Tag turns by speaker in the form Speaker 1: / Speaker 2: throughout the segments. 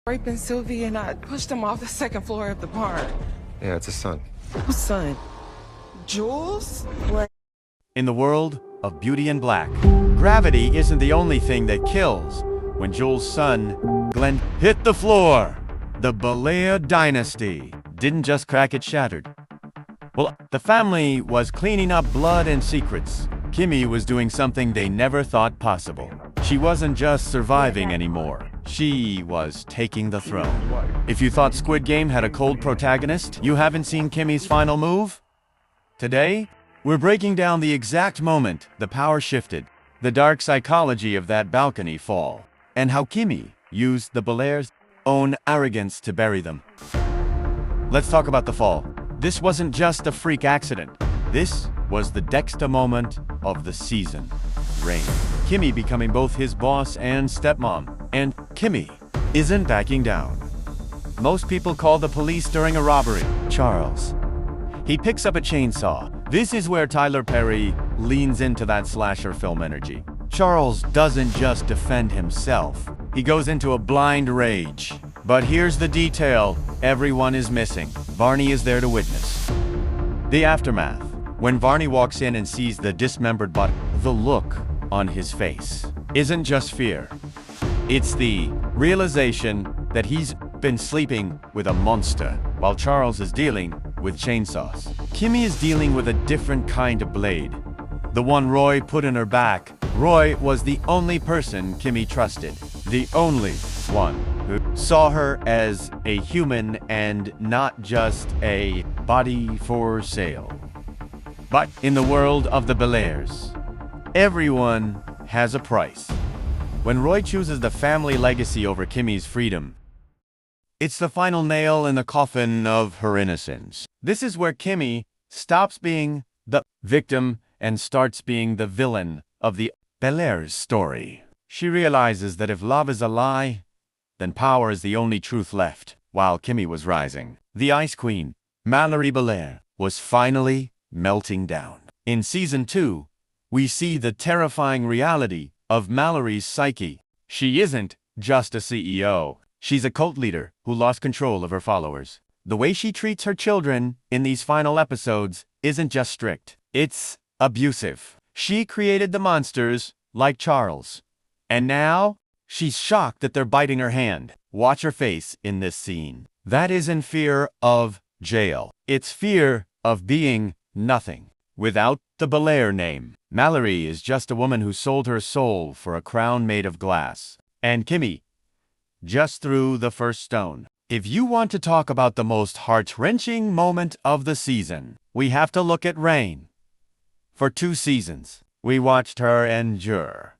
Speaker 1: raping Sylvie and I pushed him off the second floor of the barn.
Speaker 2: Yeah, it's his son.
Speaker 1: Whose son? Jules? What?
Speaker 3: In the world of Beauty and Black, gravity isn't the only thing that kills. When Jules' son, Glenn, hit the floor, the Bellaire dynasty didn't just crack, it shattered. Well, the family was cleaning up blood and secrets. Kimmie was doing something they never thought possible. She wasn't just surviving anymore. She was taking the throne. If you thought Squid Game had a cold protagonist, you haven't seen Kimmie's final move? Today, we're breaking down the exact moment the power shifted, the dark psychology of that balcony fall, and how Kimmie used the Bellaire's own arrogance to bury them. Let's talk about the fall. This wasn't just a freak accident. This was the Dexter moment of the season. Rain. Kimmie becoming both his boss and stepmom. And Kimmie isn't backing down. Most people call the police during a robbery. Charles. He picks up a chainsaw. This is where Tyler Perry leans into that slasher film energy. Charles doesn't just defend himself. He goes into a blind rage. But here's the detail everyone is missing. Varney is there to witness. The aftermath. When Varney walks in and sees the dismembered body, the look on his face isn't just fear. It's the realization that he's been sleeping with a monster while Charles is dealing with chainsaws. Kimmie is dealing with a different kind of blade. The one Roy put in her back. Roy was the only person Kimmie trusted. The only one who saw her as a human and not just a body for sale. But in the world of the Bellairs, everyone has a price. When Roy chooses the family legacy over Kimmie's freedom, it's the final nail in the coffin of her innocence. This is where Kimmie stops being the victim and starts being the villain of the Bellaire's story. She realizes that if love is a lie, then power is the only truth left. While Kimmie was rising, the Ice Queen, Mallory Bellaire, was finally melting down. In Season 2, we see the terrifying reality of Mallory's psyche. She isn't just a CEO. She's a cult leader who lost control of her followers. The way she treats her children in these final episodes isn't just strict. It's abusive. She created the monsters like Charles. And now, she's shocked that they're biting her hand. Watch her face in this scene. That isn't fear of jail. It's fear of being nothing. Without the Bellaire name, Mallory is just a woman who sold her soul for a crown made of glass. And Kimmie just threw the first stone. If you want to talk about the most heart-wrenching moment of the season, we have to look at Rain. For 2 seasons, we watched her endure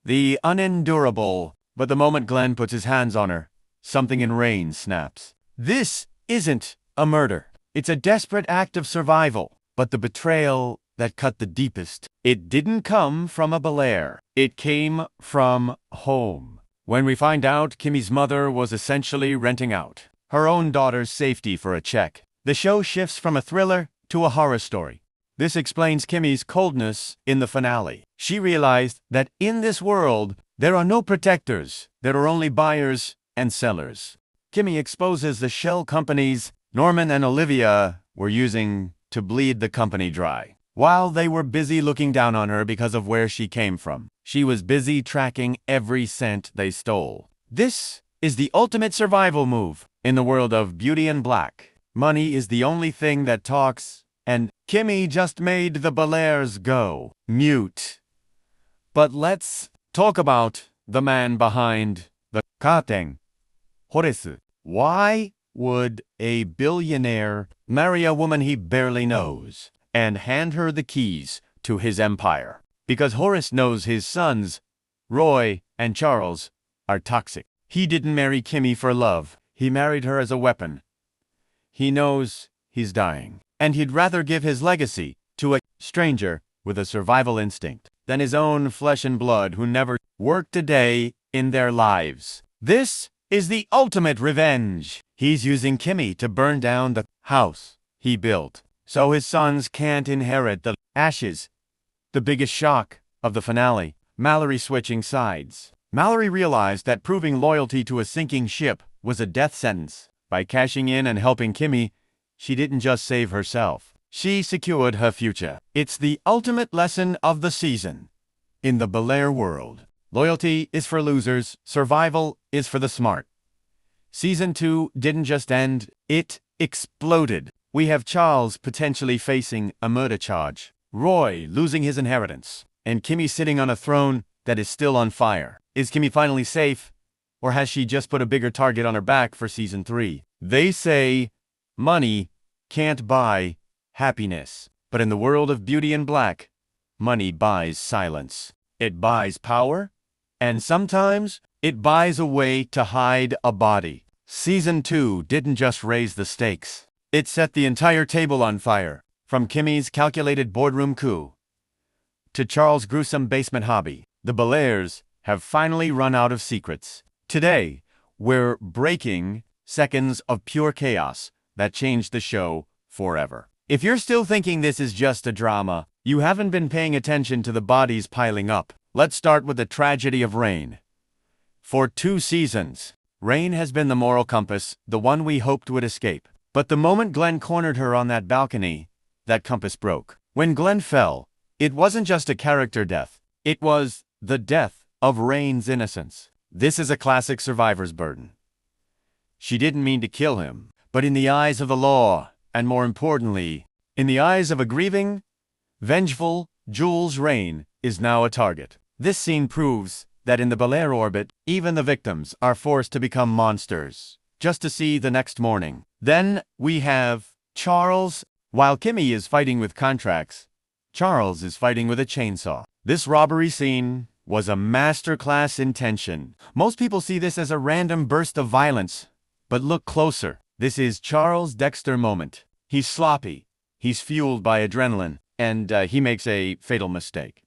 Speaker 3: the unendurable, but the moment Glenn puts his hands on her, something in Rain snaps. This isn't a murder. It's a desperate act of survival. But the betrayal that cut the deepest, it didn't come from a Bellaire. It came from home. When we find out Kimmie's mother was essentially renting out her own daughter's safety for a check, the show shifts from a thriller to a horror story. This explains Kimmie's coldness in the finale. She realized that in this world, there are no protectors. There are only buyers and sellers. Kimmie exposes the shell companies Norman and Olivia were using to bleed the company dry. While they were busy looking down on her because of where she came from, she was busy tracking every cent they stole. This is the ultimate survival move in the world of Beauty and Black. Money is the only thing that talks, and Kimmie just made the Bellairs go mute. But let's talk about the man behind the curtain. Horace. Why would a billionaire marry a woman he barely knows and hand her the keys to his empire? Because Horace knows his sons, Roy and Charles, are toxic. He didn't marry Kimmie for love. He married her as a weapon. He knows he's dying, and he'd rather give his legacy to a stranger with a survival instinct than his own flesh and blood who never worked a day in their lives. This is the ultimate revenge. He's using Kimmie to burn down the house he built, so his sons can't inherit the ashes. The biggest shock of the finale, Mallory switching sides. Mallory realized that proving loyalty to a sinking ship was a death sentence. By cashing in and helping Kimmie, she didn't just save herself. She secured her future. It's the ultimate lesson of the season. In the Bellaire world, loyalty is for losers, survival is for the smart. Season 2 didn't just end, it exploded. We have Charles potentially facing a murder charge, Roy losing his inheritance, and Kimmie sitting on a throne that is still on fire. Is Kimmie finally safe, or has she just put a bigger target on her back for Season 3? They say money can't buy happiness, but in the world of Beauty and Black, money buys silence. It buys power, and sometimes it buys a way to hide a body. Season 2 didn't just raise the stakes. It set the entire table on fire, from Kimmie's calculated boardroom coup to Charles' gruesome basement hobby. The Bellairs have finally run out of secrets. Today, we're breaking seconds of pure chaos that changed the show forever. If you're still thinking this is just a drama, you haven't been paying attention to the bodies piling up. Let's start with the tragedy of Rain. For 2 seasons, Rain has been the moral compass, the one we hoped would escape. But the moment Glenn cornered her on that balcony, that compass broke. When Glenn fell, it wasn't just a character death. It was the death of Rain's innocence. This is a classic survivor's burden. She didn't mean to kill him, but in the eyes of the law, and more importantly, in the eyes of a grieving, vengeful Jules, Rain is now a target. This scene proves that in the Bellaire orbit, even the victims are forced to become monsters, just to see the next morning. Then we have Charles. While Kimmie is fighting with contracts, Charles is fighting with a chainsaw. This robbery scene was a masterclass in tension. Most people see this as a random burst of violence, but look closer. This is Charles' Dexter moment. He's sloppy, he's fueled by adrenaline, and he makes a fatal mistake.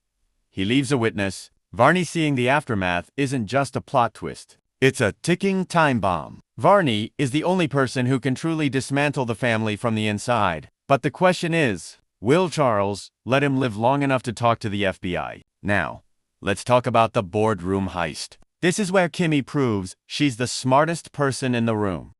Speaker 3: He leaves a witness. Varney seeing the aftermath isn't just a plot twist. It's a ticking time bomb. Varney is the only person who can truly dismantle the family from the inside. But the question is, will Charles let him live long enough to talk to the FBI? Now, let's talk about the boardroom heist. This is where Kimmie proves she's the smartest person in the room.